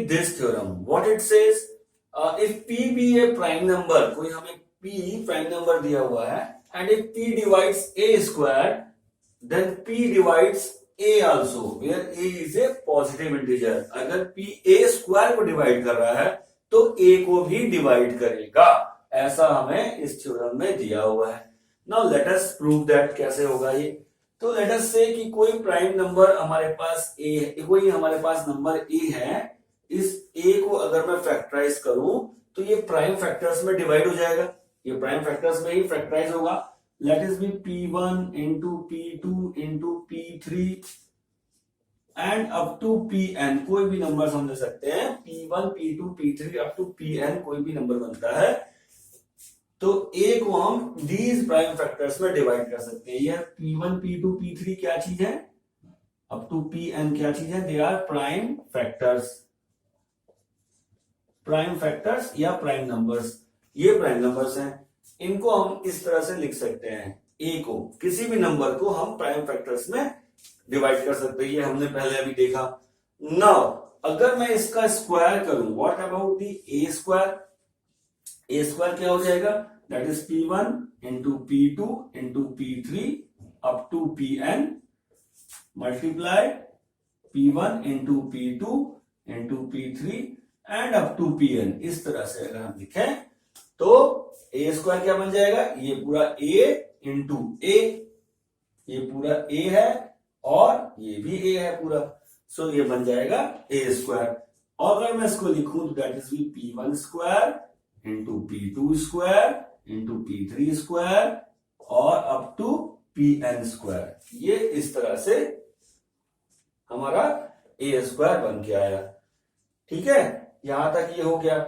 read this theorem. What it says, if p be a prime number, कोई हमें p prime number दिया हुआ है, and if p divides a square, then p divides a also, where a is a positive integer. अगर p a square को divide कर रहा है तो a को भी डिवाइड करेगा, ऐसा हमें इस थ्योरम में दिया हुआ है. Now let us prove that. कैसे होगा ये? तो लेट अस से कि कोई प्राइम नंबर हमारे पास a है, कोई हमारे पास नंबर a है. इस a को अगर मैं फैक्टराइज करूं तो ये प्राइम फैक्टर्स में डिवाइड हो जाएगा, ये प्राइम फैक्टर्स में ही फैक्टराइज होगा. Let is be p1 into p2 into p3 and up to pn. कोई भी नंबर हम ले सकते हैं, p1 p2 p3 up to pn कोई भी नंबर बनता है. तो a को हम these प्राइम फैक्टर्स में डिवाइड कर सकते हैं. यह p1 p2 p3 क्या चीज है, अप टू pn क्या चीज है? They are prime factors. Prime factors या प्राइम नंबर्स, ये प्राइम नंबर्स हैं. इनको हम इस तरह से लिख सकते हैं, a को, किसी भी नंबर को हम प्राइम फैक्टर्स में डिवाइड कर सकते हैं. ये हमने पहले अभी देखा. नाउ अगर मैं इसका स्क्वायर करूं, what about the a square? a square क्या हो जाएगा? That is p1 into p2 into p3 up to pn multiply p1 into p2 into p3 and up to pn. इस तरह से अगर हम लिखें तो a स्क्वायर क्या बन जाएगा? ये पूरा a इंटू a, ये पूरा a है और ये भी a है पूरा. सो ये बन जाएगा a स्क्वायर. और अगर मैं इसको लिखूं तो दैट इज भी p1 square into p2 square into p3 square और अप टू pn स्क्वायर. ये इस तरह से हमारा a स्क्वायर बन के आया. ठीक है, यहां तक ये हो गया.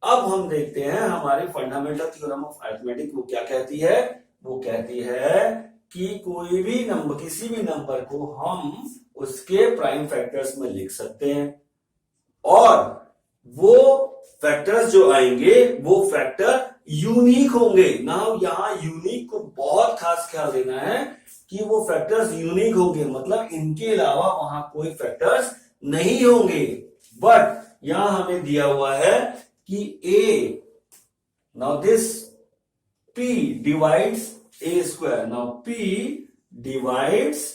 अब हम देखते हैं हमारी फंडामेंटल थ्योरम ऑफ अरिथमेटिक वो क्या कहती है. वो कहती है कि कोई भी नंबर, किसी भी नंबर को हम उसके प्राइम फैक्टर्स में लिख सकते हैं और वो फैक्टर्स जो आएंगे वो फैक्टर यूनिक होंगे. नाउ यहां यूनिक को बहुत खास ख्याल देना है कि वो फैक्टर्स यूनिक होंगे, मतलब इनके अलावा वहां कोई फैक्टर्स नहीं होंगे. बट यहां हमें दिया हुआ है कि a, now this p divides a square. Now p divides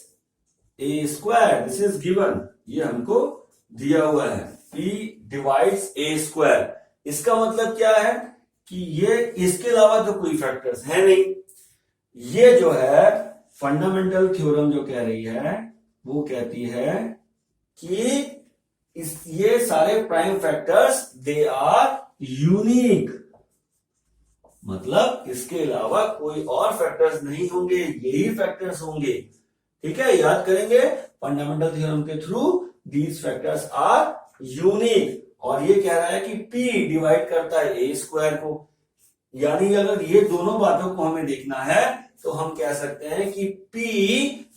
a square, this is given, ये हमको दिया हुआ है. p divides a square. इसका मतलब क्या है कि ये इसके अलावा तो कोई फैक्टर्स है नहीं. ये जो है फंडामेंटल थ्योरम जो कह रही है वो कहती है कि ये सारे prime factors they are unique, मतलब इसके अलावा कोई और फैक्टर्स नहीं होंगे, यही फैक्टर्स होंगे. ठीक है, याद करेंगे फंडामेंटल थ्योरम के through these factors are unique. और ये कह रहा है कि p डिवाइड करता है a स्क्वायर को. यानी अगर ये दोनों बातों को हमें देखना है तो हम कह सकते हैं कि p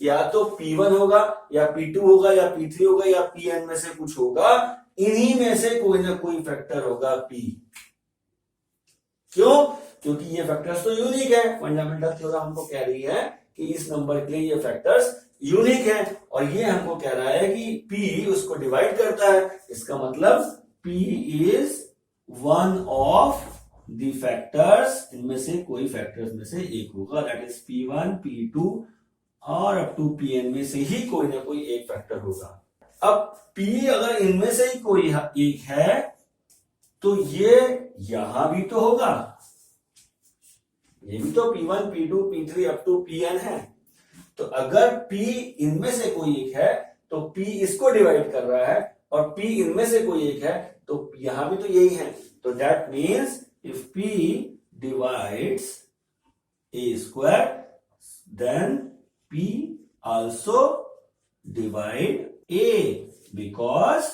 या तो p1 होगा या p2 होगा या p3 होगा या pn में से कुछ होगा. इन्हीं में से कोई ना कोई फैक्टर होगा p. क्यों? क्योंकि ये फैक्टर्स तो यूनिक है. फंडामेंटल थ्योरम हमको कह रही है कि इस नंबर के लिए ये फैक्टर्स यूनिक है और ये हमको कह रहा है कि p उसको डिवाइड करता है. इसका मतलब p is one of the factors, इनमें से कोई फैक्टर्स में से एक होगा. दैट इज p1 p2 और अप टू pn में से ही कोई ना कोई एक फैक्टर होगा. अब p अगर इनमें से ही कोई एक है तो ये यहां भी तो होगा, ये भी तो p1 p2 p3 up to pn है. तो अगर p इनमें से कोई एक है तो p इसको डिवाइड कर रहा है और p इनमें से कोई एक है तो यहां भी तो यही है. तो that means if p divides a square then p also divide a, because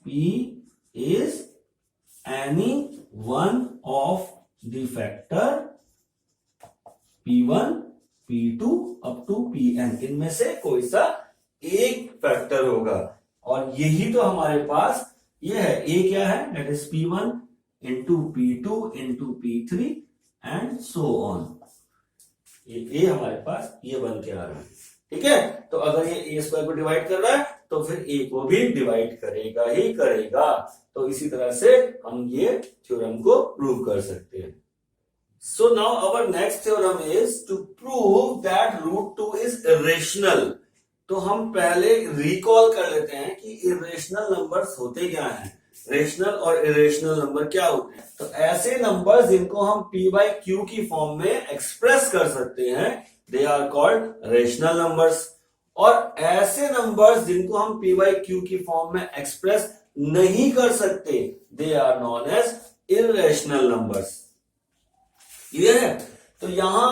p is any one of the factor p1 p2 up to pn. इनमें से कोई सा एक फैक्टर होगा और यही तो हमारे पास ये है. a क्या है? That is p1 into p2 into p3 and so on. ये a हमारे पास ये बन के आ रहा है. ठीक है, तो अगर ये a स्क्वायर को डिवाइड कर रहा है तो फिर ए को भी डिवाइड करेगा ही करेगा। तो इसी तरह से हम ये थ्योरम को प्रूव कर सकते हैं। So now our next theorem is to prove that root 2 is irrational। तो हम पहले रिकॉल कर लेते हैं कि इरेशनल नंबर्स होते क्या हैं, रेशनल और इरेशनल नंबर क्या होते हैं। तो ऐसे नंबर्स जिनको हम p बाई क्यू की फॉर्म में एक्सप्रेस कर सकते हैं, they are called rational numbers. और ऐसे नंबर्स जिनको हम p बाई क्यू की फॉर्म में एक्सप्रेस नहीं कर सकते, they are known as irrational numbers. Clear है? तो यहां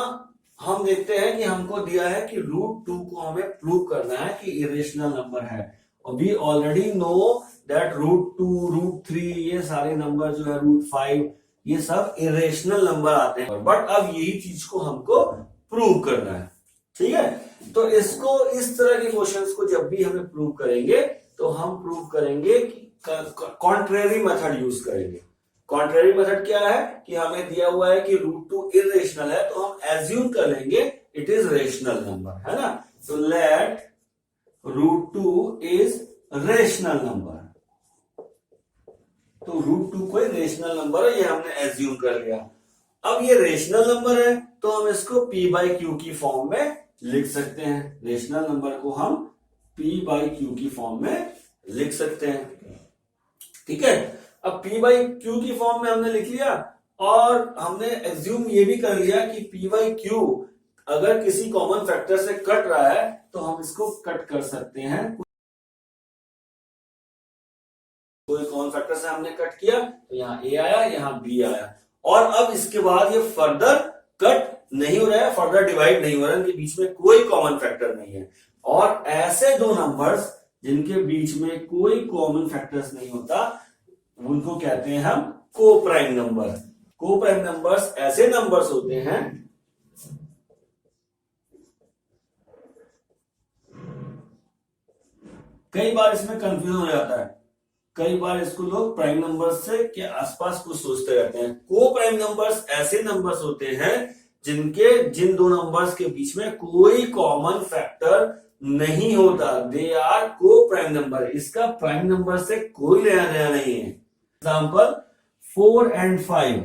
हम देखते हैं कि हमको दिया है कि रूट 2 को हमें प्रूव करना है कि इरेशनल नंबर है। और we already know that root 2, root 3 ये सारे नंबर जो है, रूट 5 ये सब इरेशनल नंबर आते हैं। बट अब यही चीज को हमको प्रूव करना है। ठीक है, तो इसको इस तरह के क्वेश्चंस को जब भी हमें प्रूव करेंगे तो हम प्रूव करेंगे कि कॉन्ट्रेरी मेथड यूज करेंगे। कॉन्ट्रेरी मेथड क्या है कि हमें दिया हुआ है कि रूट 2 इरेशनल है, तो हम एज्यूम कर लेंगे इट इज रेशनल नंबर, है ना। तो let root 2 is rational number. तो रूट 2 कोई रेशनल नंबर है, ये हमने एज्यूम कर लिया। अब ये रेशनल नंबर है तो हम इसको p बाई क्यू की फॉर्म में लिख सकते हैं। रेशनल नंबर को हम p बाई क्यू की फॉर्म में लिख सकते हैं। ठीक है, अब p बाई क्यू की फॉर्म में हमने लिख लिया और हमने एज्यूम ये भी कर लिया कि p बाई क्यू अगर किसी कॉमन फैक्टर से कट रहा है तो हम इसको कट कर सकते हैं। कोई कॉमन फैक्टर से हमने कट किया तो यहाँ a आया, यहाँ b आया, और अब इसके बाद ये फर्दर कट नहीं हो रहा है, फर्दर डिवाइड नहीं हो रहा है, इनके बीच में कोई कॉमन फैक्टर नहीं है। और ऐसे दो नंबर्स जिनके बीच में कोई कॉमन फैक्टर्स नहीं होता उनको कहते हैं हम को prime number. Coprime numbers ऐसे नंबर्स होते हैं कई बार इसमें कंफ्यूजन हो जाता है, कई बार इसको लोग प्राइम नंबर्स से के आसपास कुछ सोचते रहते हैं। को प्राइम नंबर्स ऐसे नंबर्स होते हैं जिन दो नंबर्स के बीच में कोई कॉमन फैक्टर नहीं होता, they are coprime number. इसका प्राइम नंबर से कोई लेना देना नहीं है। एग्जाम्पल 4 एंड 5,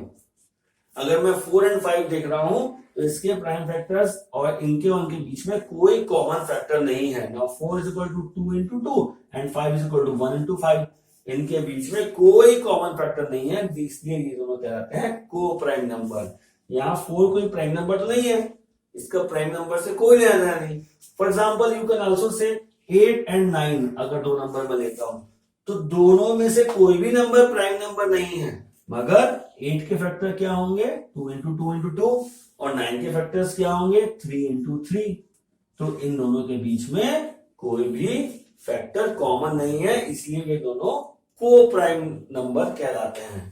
अगर मैं 4 एंड 5 देख रहा हूं तो इसके प्राइम फैक्टर्स और इनके उनके बीच में कोई कॉमन फैक्टर नहीं है। Now 4 is equal to 2 into 2 and 5 is equal to 1 into 5, इनके बीच में कोई कॉमन फैक्टर नहीं है, इसलिए ये दोनों कहलाते हैं को प्राइम नंबर। यहाँ 4 कोई प्राइम नंबर तो नहीं है, इसका प्राइम नंबर से कोई लेना देना नहीं। For example you can also say 8 and 9, अगर दो नंबर में लेता हूं तो दोनों में से कोई भी नंबर प्राइम नंबर नहीं है, मगर 8 के फैक्टर क्या होंगे 2 इंटू 2 इंटू 2 और 9 के फैक्टर्स क्या होंगे 3 इंटू 3। तो इन दोनों के बीच में कोई भी फैक्टर कॉमन नहीं है, इसलिए ये दोनों को प्राइम नंबर कहलाते हैं।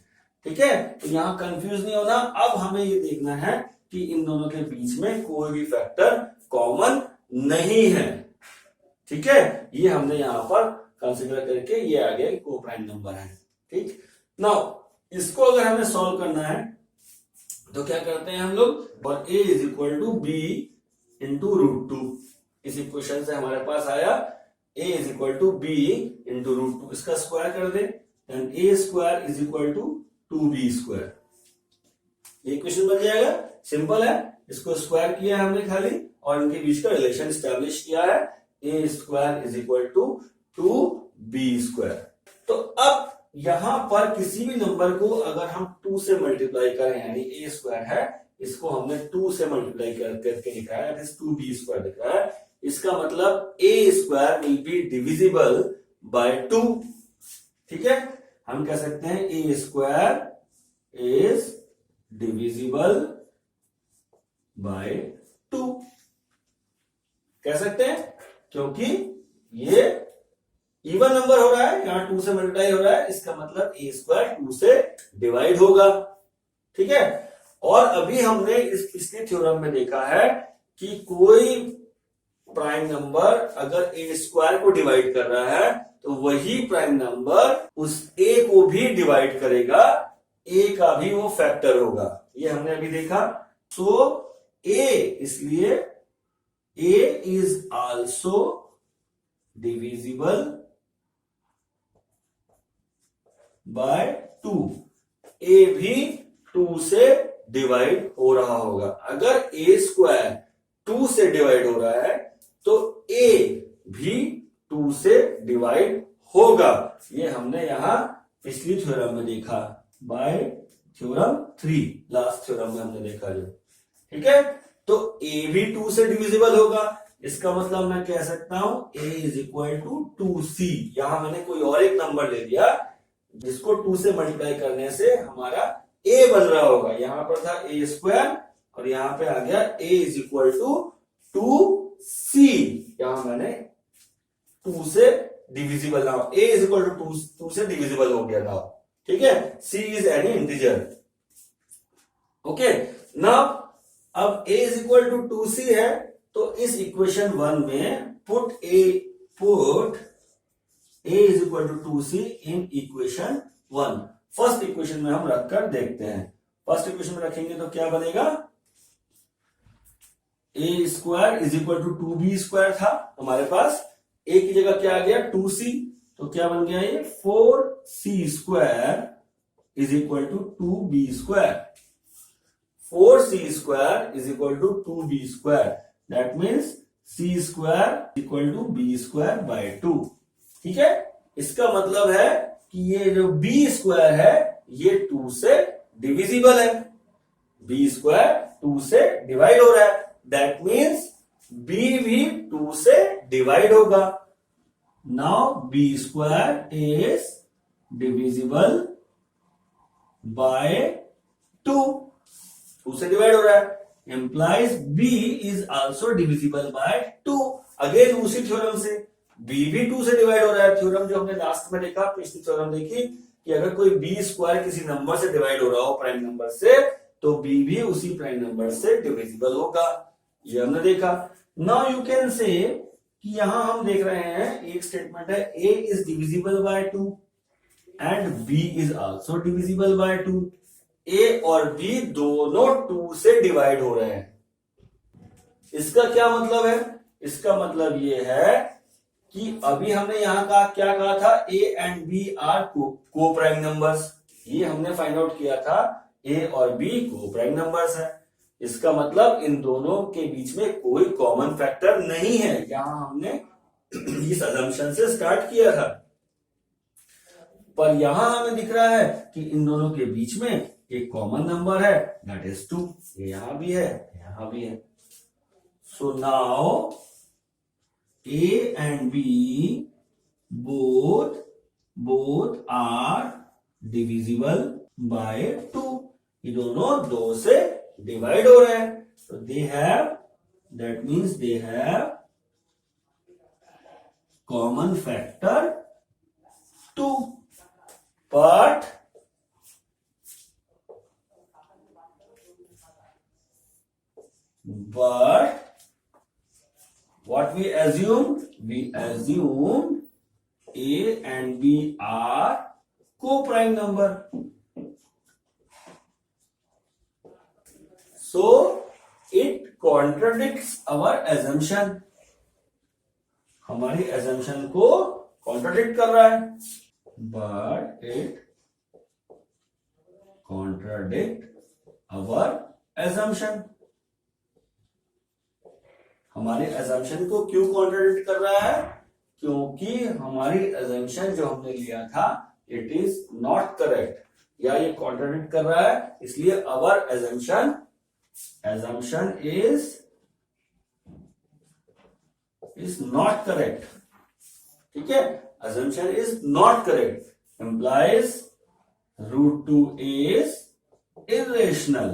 ठीक है, तो यहां कंफ्यूज नहीं होना। अब हमें ये देखना है कि इन दोनों के बीच में कोई भी फैक्टर कॉमन नहीं है। ठीक है, ये हमने यहां पर कंसीडर करके ये आ गया को प्राइम नंबर है। ठीक, नाउ इसको अगर हमें सॉल्व करना है तो क्या करते हैं हम लोग, और a is equal to b into root 2। इस इक्वेशन से हमारे पास आया a is equal to b into root 2, इसका स्क्वायर कर दे, and a square is equal to 2b square. ये इक्वेशन बन जाएगा, सिंपल है। इसको स्क्वायर किया हमने खाली और इनके बीच का रिलेशन स्टैब्लिश किया है, a square is equal to 2b square. तो अब यहां पर किसी भी नंबर को अगर हम 2 से मल्टीप्लाई करें, यानी a स्क्वायर है, इसको हमने 2 से मल्टीप्लाई करके लिखा है, 2b स्क्वायर लिख रहा है, इसका मतलब a square will be divisible by 2। ठीक है, हम कह सकते हैं a square is divisible by 2, कह सकते हैं, क्योंकि ये इवन नंबर हो रहा है, यहां 2 से मल्टीप्लाई हो रहा है, इसका मतलब a स्क्वायर 2 से डिवाइड होगा। ठीक है, और अभी हमने इस पिछले थ्योरम में देखा है कि कोई प्राइम नंबर अगर a स्क्वायर को डिवाइड कर रहा है तो वही प्राइम नंबर उस a को भी डिवाइड करेगा, a का भी वो फैक्टर होगा, ये हमने अभी देखा। सो a, इसलिए a is also divisible by 2, ए भी 2 से डिवाइड हो रहा होगा। अगर ए स्क्वायर 2 से डिवाइड हो रहा है तो ए भी 2 से डिवाइड होगा। ये हमने यहां पिछली थ्योरम में देखा, बाय थ्योरम 3, लास्ट थ्योरम में हमने देखा जो, ठीक है। तो ए भी 2 से डिविजिबल होगा, इसका मतलब मैं कह सकता हूं a is equal to 2c। यहां मैंने कोई और एक नंबर ले लिया जिसको 2 से मल्टीप्लाई करने से हमारा a बन रहा होगा। यहां पर था a स्क्वायर और यहां पे आ गया a is equal to 2c। यहां मैंने 2 से डिविजिबल ना, a इज इक्वल टू 2 से डिविजिबल हो गया था, ठीक है। c is any integer, okay. Now अब a is equal to 2c है, तो इस इक्वेशन 1 में put a is equal to 2c in equation 1। First equation में हम रखकर देखते हैं। फर्स्ट इक्वेशन में रखेंगे तो क्या बनेगा, a square is equal to 2b square था हमारे पास, a की जगह क्या आ गया 2c, तो क्या बन गया ये 4c square is equal to 2b square. 4c square is equal to 2b square, that means c square equal to b square by 2, ठीक है। इसका मतलब है कि ये जो b स्क्वायर है ये 2 से डिविजिबल है, b स्क्वायर 2 से डिवाइड हो रहा है, दैट मीन्स b भी 2 से डिवाइड होगा। Now b square is divisible by 2 से डिवाइड हो रहा है, implies b is also divisible by 2। Again उसी थ्योरम से b भी 2 से डिवाइड हो रहा है। थ्योरम जो हमने लास्ट में देखा, पिछली थ्योरम देखी कि अगर कोई b स्क्वायर किसी नंबर से डिवाइड हो रहा हो प्राइम नंबर से, तो b भी उसी प्राइम नंबर से डिविजिबल होगा, ये हमने देखा। नाउ यू कैन से कि यहां हम देख रहे हैं एक स्टेटमेंट है a is divisible by 2 and b is also divisible by 2। a और b दोनों 2 से डिवाइड हो रहे हैं। इसका क्या मतलब है, इसका मतलब ये है कि अभी हमने यहां का क्या कहा था, a and b are coprime numbers, ये हमने फाइंड आउट किया था a और b को प्राइम नंबर्स है। इसका मतलब इन दोनों के बीच में कोई कॉमन फैक्टर नहीं है, यहां हमने इस अजम्पशन से स्टार्ट किया था। पर यहां हमें दिख रहा है कि इन दोनों के बीच में एक कॉमन नंबर है, दैट इज 2। ये यहां भी है, यहां भी है। So now a and b both are divisible by 2। ये दोनों 2 से डिवाइड हो रहे हैं, तो they have, that means they have common factor 2। but what we assumed a and b are co-prime number, so it contradicts our assumption। हमारी assumption को contradict कर रहा है, but it contradict our assumption। हमारे assumption को क्यों contradict कर रहा है, क्योंकि हमारी assumption जो हमने लिया था it is not correct, या ये contradict कर रहा है, इसलिए our assumption is not correct, ठीक है। assumption is not correct implies √2 is irrational,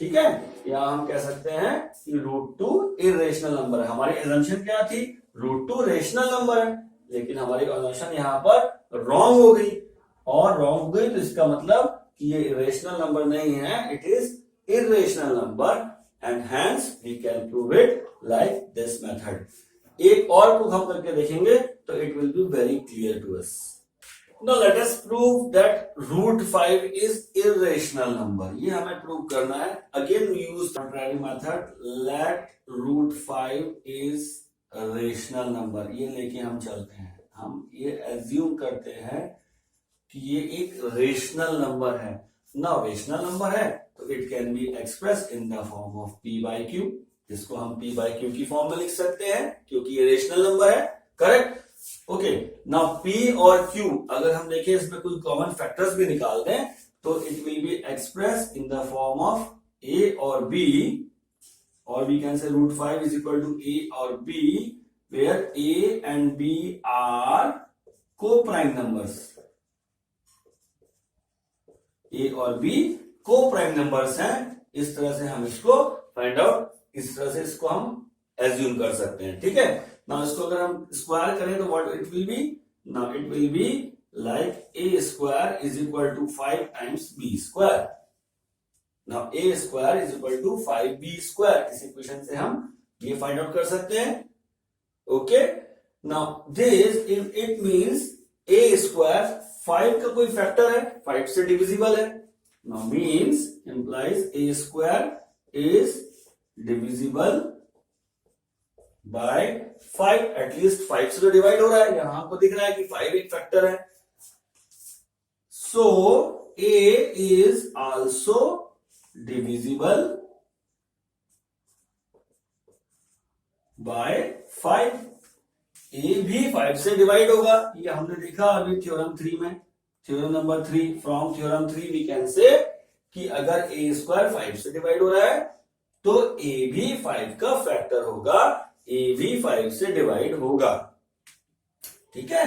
ठीक है। या हम कह सकते हैं कि √2 इरेशनल नंबर है। हमारी assumption क्या थी, √2 रेशनल नंबर है, लेकिन हमारी assumption यहां पर रॉन्ग हो गई, और रॉन्ग हो गई तो इसका मतलब कि ये इरेशनल नंबर नहीं है, it is irrational number and hence we can prove it like this method। एक और प्रूफ हम करके देखेंगे तो it will be very clear to us। Now let us prove that root 5 is irrational number. ये हमें प्रूव करना है. Again we use contrary method. Let root 5 is a rational number. ये लेके हम चलते हैं. हम ये assume करते हैं कि ये एक रेशनल नंबर है. Now रेशनल नंबर है तो it can be expressed in the form of p by q. जिसको हम p by q की फॉर्म में लिख सकते हैं क्योंकि ये रेशनल नंबर है. करेक्ट. ओके. नाउ p और q अगर हम देखें इसमें कोई कॉमन फैक्टर्स भी निकाल दें तो it will be express in the form of a और b, और we can say root 5 is equal to a और b where a and b are coprime numbers. a और b को प्राइम नंबर्स हैं. इस तरह से हम इसको फाइंड आउट, इस तरह से इसको हम एज्यूम कर सकते हैं. ठीक है. नाउ इसको अगर हम स्क्वायर करें तो what it will be. Now it will be like a square is equal to 5 times b square. Now a square is equal to 5b square. इस इक्वेशन से हम ये फाइंड आउट कर सकते हैं. Okay. Now this it means a square 5 का कोई factor है, 5 से डिविजिबल है. Now means implies a square is divisible by 5. At least 5 से तो डिवाइड हो रहा है. यहां आपको दिख रहा है कि 5 एक फैक्टर है. सो a is also divisible by 5. a भी 5 से डिवाइड होगा. ये हमने देखा अभी थ्योरम 3 में. Theorem number 3, from theorem 3 we can say कि अगर a स्क्वायर 5 से डिवाइड हो रहा है तो a भी 5 का फैक्टर होगा, a भी 5 से डिवाइड होगा. ठीक है.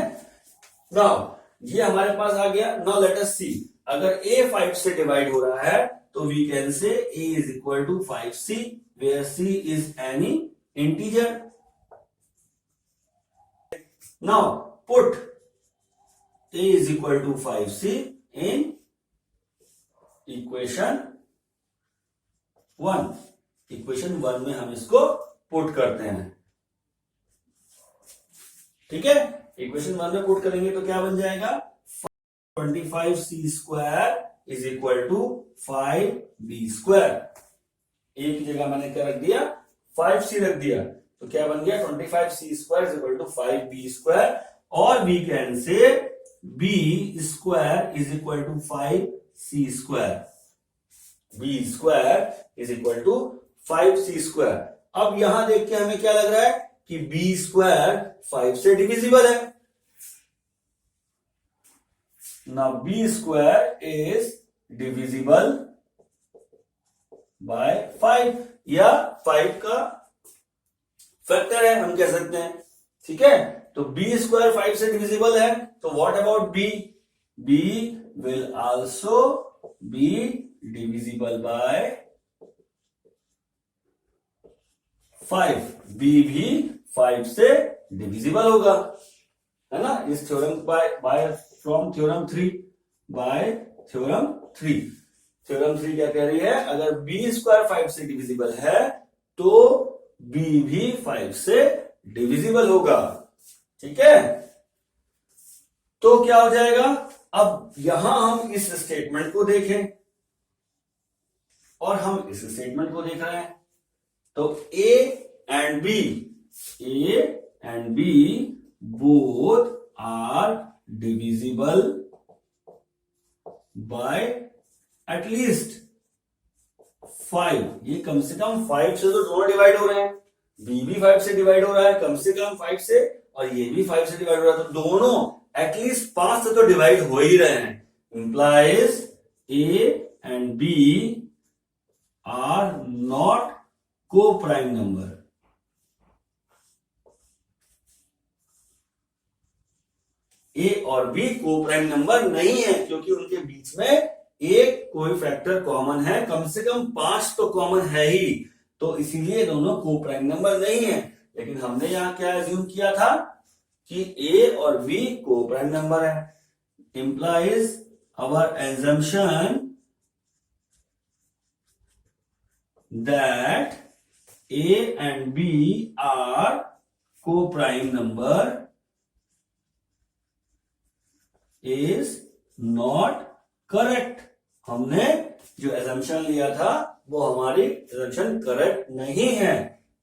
नाउ ये हमारे पास आ गया. नाउ लेट अस सी, अगर a 5 से डिवाइड हो रहा है तो we can say a is equal to 5c where c is any integer. Now put a is equal to 5c in equation 1. Equation 1 में हम इसको पुट करते हैं. ठीक है. इक्वेशन 1 में पुट करेंगे तो क्या बन जाएगा. 25c square is equal to 5b square. एक जगह मैंने क्या रख दिया, 5c रख दिया, तो क्या बन गया 25c square is equal to 5b square. और we can say b square is equal to 5c square. b square is equal to 5c square. अब यहां देख के हमें क्या लग रहा है कि b स्क्वायर 5 से डिविजिबल है. Now b square is divisible by 5, या 5 का फैक्टर है हम कह सकते हैं. ठीक है. तो b स्क्वायर 5 से डिविजिबल है तो what about b. b will also be divisible by 5. b भी 5 से डिविजिबल होगा, है ना. इस theorem by from theorem 3, bye theorem 3. Theorem 3 क्या कह रही है, अगर b स्क्वायर 5 से डिविजिबल है तो b भी 5 से डिविजिबल होगा. ठीक है. तो क्या हो जाएगा. अब यहां हम इस स्टेटमेंट को देखें और हम इस स्टेटमेंट को देख रहे हैं तो a and b both are divisible by at least 5. ये कम से कम 5 से तो दोनों डिवाइड हो रहे हैं. b भी 5 से डिवाइड हो रहा है कम से कम 5 से, और ये भी 5 से डिवाइड हो रहा है, तो दोनों एटलीस्ट 5 से तो डिवाइड हो ही रहे हैं. Implies a and b are not co-prime number. a और b को प्राइम नंबर नहीं है क्योंकि उनके बीच में एक कोई फैक्टर कॉमन है, कम से कम 5 तो कॉमन है ही, तो इसीलिए दोनों को प्राइम नंबर नहीं है. लेकिन हमने यहां क्या एज्यूम किया था कि a और b को प्राइम नंबर है. Implies our assumption that a and b are co-prime number is not correct. हमने जो एजम्पशन लिया था वो हमारी एजम्पशन करेक्ट नहीं है।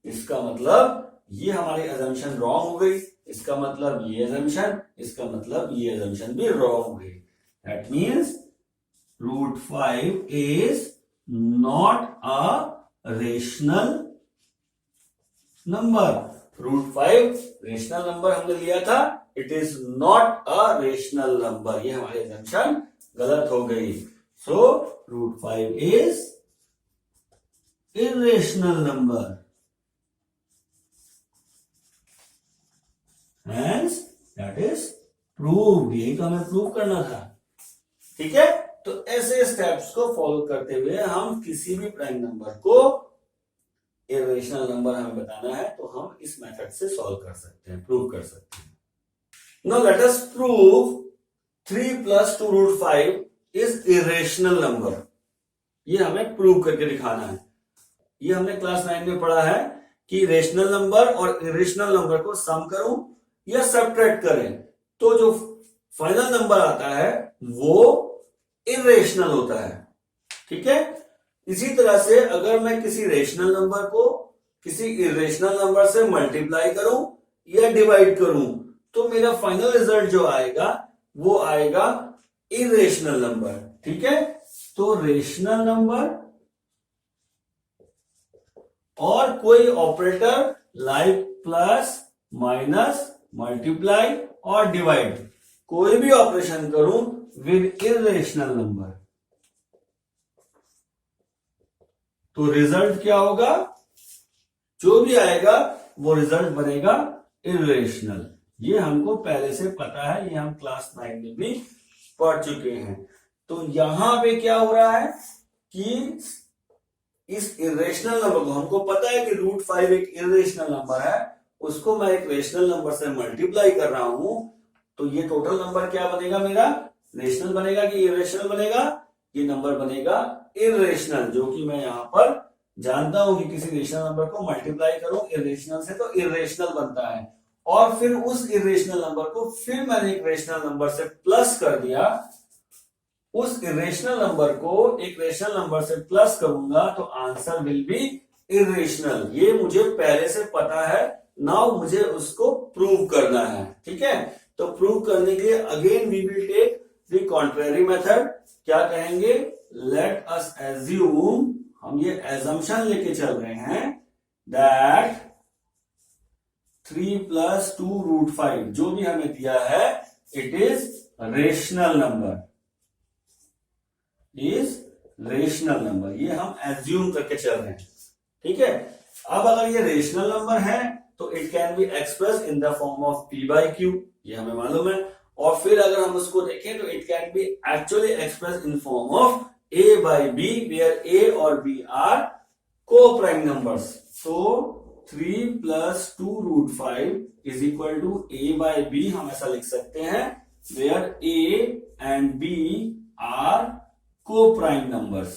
इसका मतलब ये हमारी एजम्पशन रॉन्ग हो गई, इसका मतलब ये एजम्पशन, इसका मतलब ये एजम्पशन भी रॉन्ग हो गई। That means √5 is not a rational number. √5 rational number हमने लिया था, it is not a rational number. ये हमारी एजम्पशन गलत हो गई। सो √5 is irrational number, hence that is proved। यही तो हमें प्रूव करना था। ठीक है, तो ऐसे स्टेप्स को फॉलो करते हुए हम किसी भी प्राइम नंबर को इरेशनल नंबर हमें बताना है तो हम इस मेथड से सॉल्व कर सकते हैं, प्रूव कर सकते हैं। Now let us prove 3 + 2√5 is irrational number. ये हमें प्रूव करके दिखाना है। ये हमने क्लास 9 में पढ़ा है कि रेशनल नंबर और इरेशनल नंबर को सम करूं या सब्ट्रैक्ट करें तो जो फाइनल नंबर आता है वो इरेशनल होता है। ठीक है, इसी तरह से अगर मैं किसी रेशनल नंबर को किसी इरेशनल नंबर से मल्टीप्लाई करूं या डिवाइड करूं तो मेरा फाइनल रिजल्ट जो आएगा वो आएगा इरेशनल नंबर। ठीक है, तो रेशनल नंबर और कोई operator like plus, minus, multiply और डिवाइड, कोई भी ऑपरेशन करूं विद इरेशनल नंबर तो रिजल्ट क्या होगा? जो भी आएगा वो रिजल्ट बनेगा इरेशनल। ये हमको पहले से पता है, ये हम क्लास 9 में भी पढ़ चुके हैं। तो यहां पे क्या हो रहा है कि इस इरेशनल नंबर को, हमको पता है कि √5 एक इरेशनल नंबर है, उसको मैं एक रेशनल नंबर से मल्टीप्लाई कर रहा हूं तो ये टोटल नंबर क्या बनेगा मेरा? रेशनल बनेगा कि इरेशनल बनेगा? ये नंबर बनेगा इरेशनल, जो कि मैं यहां पर जानता हूं कि किसी रेशनल नंबर को मल्टीप्लाई करूं इरेशनल से तो इरेशनल बनता है। और फिर उस इरेशनल नंबर को फिर मैंने एक रेशनल नंबर से प्लस कर दिया, उस इरेशनल नंबर को एक रेशनल नंबर से प्लस करूंगा तो आंसर विल बी इरेशनल। ये मुझे पहले से पता है, नाउ मुझे उसको प्रूव करना है। ठीक है, तो प्रूव करने के लिए again we will take the contrary method. क्या कहेंगे? लेट अस एज्यूम, हम ये एजम्पशन लेके चल रहे हैं दैट 3 + 2√5 जो भी हमें दिया है it is rational number, is rational number. ये हम एज्यूम करके चल रहे हैं। ठीक है, अब अगर ये रेशनल नंबर है तो it can B express in the form of p/q, ये हमें मालूम है। और फिर अगर हम उसको देखें तो it can be actually express in form of a/b where a और b are coprime numbers. तो 3 + 2√5 इज इक्वल टू a/b हम ऐसा लिख सकते हैं where a and b are coprime numbers.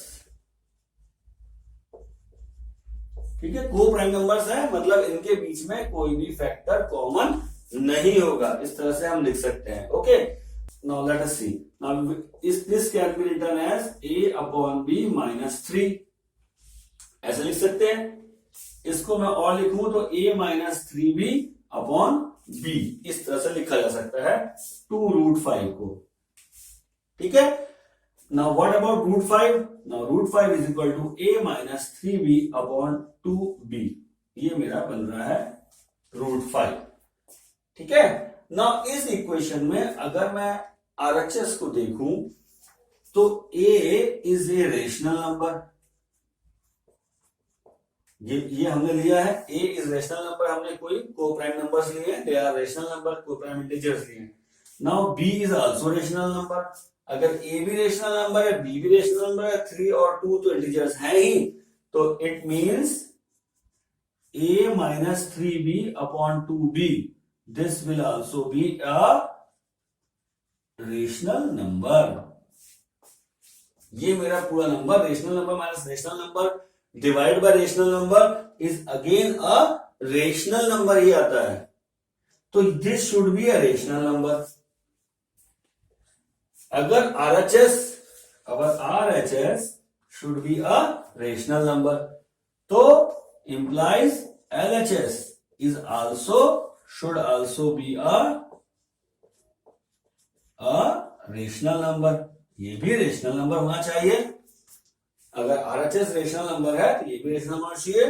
ठीक है, को प्राइम नंबर्स है मतलब इनके बीच में कोई भी फैक्टर कॉमन नहीं होगा, इस तरह से हम लिख सकते हैं। Okay, now let us see, now this can be written as a/b - 3, ऐसे लिख सकते हैं। इसको मैं और लिखूं तो a - 3b/b, इस तरह से लिखा जा सकता है 2√5 को। ठीक है, now what about √5? now √5 is equal to a - 3b/2b, ये मेरा बन रहा है √5। ठीक है, now इस इक्वेशन में अगर मैं RHS को देखूं तो a is a rational number, ये हमने लिया है। a इज रेशनल नंबर, हमने कोई को प्राइम नंबर्स लिए हैं, they are rational number, coprime integers लिए हैं। Now b is also rational number, अगर a भी रेशनल नंबर है, b भी रेशनल नंबर है, 3 और 2 तो इंटीजर्स हैं ही, तो it means a - 3b/2b, this will also be a rational number. ये मेरा पूरा number rational number minus rational number divide by rational number is again a rational number ही आता है, तो this should be a rational number. अगर RHS should be a rational number, तो implies LHS should also be a rational number. ये भी rational number होना चाहिए. अगर RHS रेशनल नंबर है तो ये भी रेशनल होना चाहिए.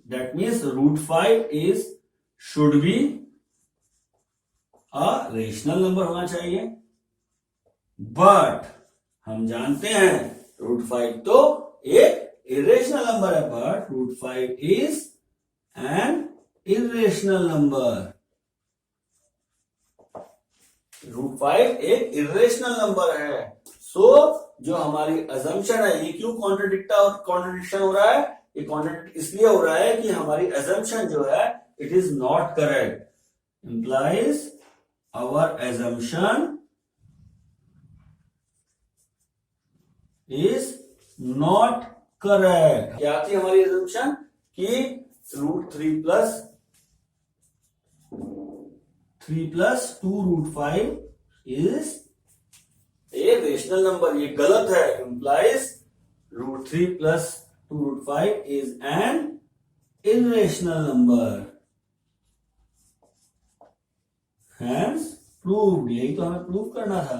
That means √5 should be a rational number होना चाहिए. बट हम जानते हैं √5 तो एक इरेशनल नंबर है. But √5 is an irrational number. √5 एक इरेशनल नंबर है. सो जो हमारी अजम्पशन है, ये क्यों कॉन्ट्रडिक्शन हो रहा है? ये कॉन्ट्रडिक्ट इसलिए हो रहा है कि हमारी अजम्पशन जो है it is not correct. Implies our assumption is not correct. क्या थी हमारी अजम्पशन? कि √3 plus 2 √5 is a rational number. ये गलत है. Implies √3 plus 2 √5 is an irrational number. Hence proved. यही तो हमें प्रूव करना था.